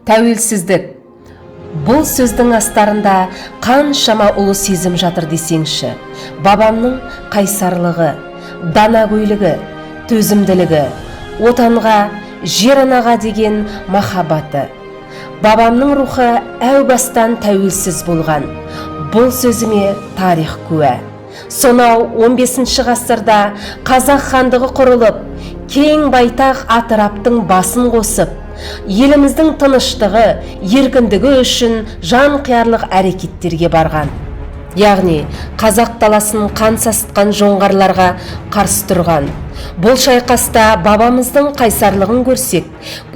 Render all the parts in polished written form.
Тәуелсіздік. Бұл сөздің астарында қаншама ұлы сезім жатыр десеңші. Бабамның қайсарлығы, данагөйлігі, төзімділігі, отанға, жер анаға деген махаббаты. Бабамның рухы әу бастан тәуелсіз болған. Бұл сөзіме тарих куә. Сонау 15 ғасырда қазақ хандығы құрылып, кең байтақ атыраптың басын қосып, еліміздің тыныштығы, еркіндігі үшін жан қиярлық әрекеттерге барған. Яғни қазақ даласын қан сасытқан жоңғарларға қарсы тұрған. Бұл шайқаста бабамыздың қайсарлығын көрсек,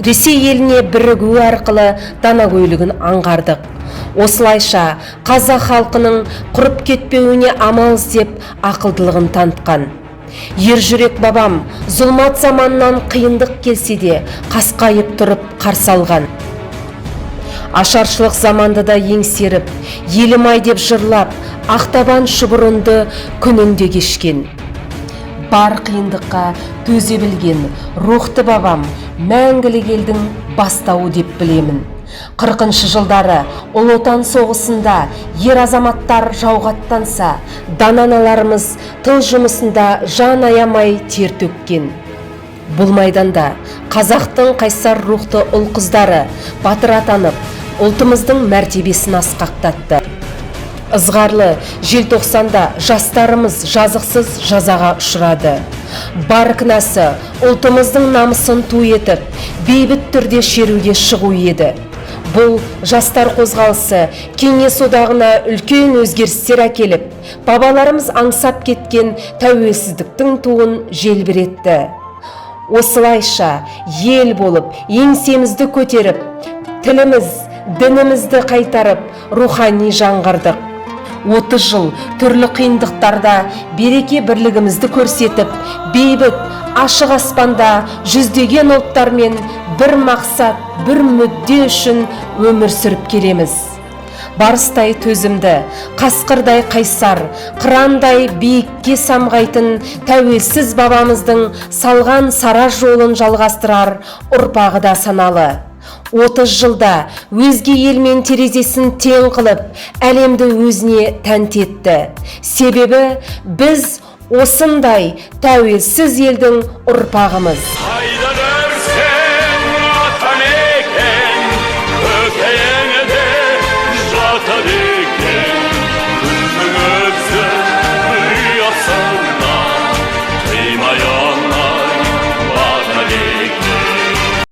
Ресей еліне бірігу арқылы данагөйлігін аңғардық. Осылайша қазақ халқының құрып кетпеуіне амал іздеп ақылдылығын танытқан. Ержүрек бабам зұлмат заманнан қиындық келсе де қасқайып тұрып қарсы алған. Ашаршылық заманды да еңсеріп, елім-ай деп жырлап, ақтабан шұбырынды күнінде кешкен. Бар қиындыққа төзе білген рухты бабам мәңгілік елдің бастауы деп білемін. 40-шы жылдары Ұлы Отан соғысында ер азаматтар жауға аттанса, дананаларымыз тыл жұмысында жан аямай тер төккен. Бұл майданда қазақтың қайсар рухты ұл қыздары батыр атанып, ұлтымыздың мәртебесін асқақтатты. Ызғарлы желтоқсанда жастарымыз жазықсыз жазаға ұшырады. Бар кінәсі ұлтымыздың намысын ту етіп, бейбіт түрде шеруге шығу еді. Бұл жастар қозғалысы Кеңес одағына үлкен өзгерістер әкеліп, бабаларымыз аңсап кеткен тәуелсіздіктің туын желбіретті. Осылайша ел болып, еңсемізді көтеріп, тіліміз, дінімізді қайтарып, рухани жаңғырдық. 30 жыл түрлі қиындықтарда береке бірлігімізді көрсетіп, бейбіт, ашық аспанда жүздеген ұлттармен бір мақсат, бір мүдде үшін өмір сүріп келеміз. Барыстай төзімді, қасқырдай қайсар, қырандай биікке самғайтын тәуелсіз бабамыздың салған сара жолын жалғастырар ұрпағы да саналы. 30 жылда өзге елмен терезесін тең қылып, әлемді өзіне тәнті етті. Себебі біз осындай тәуелсіз елдің ұрпағымыз.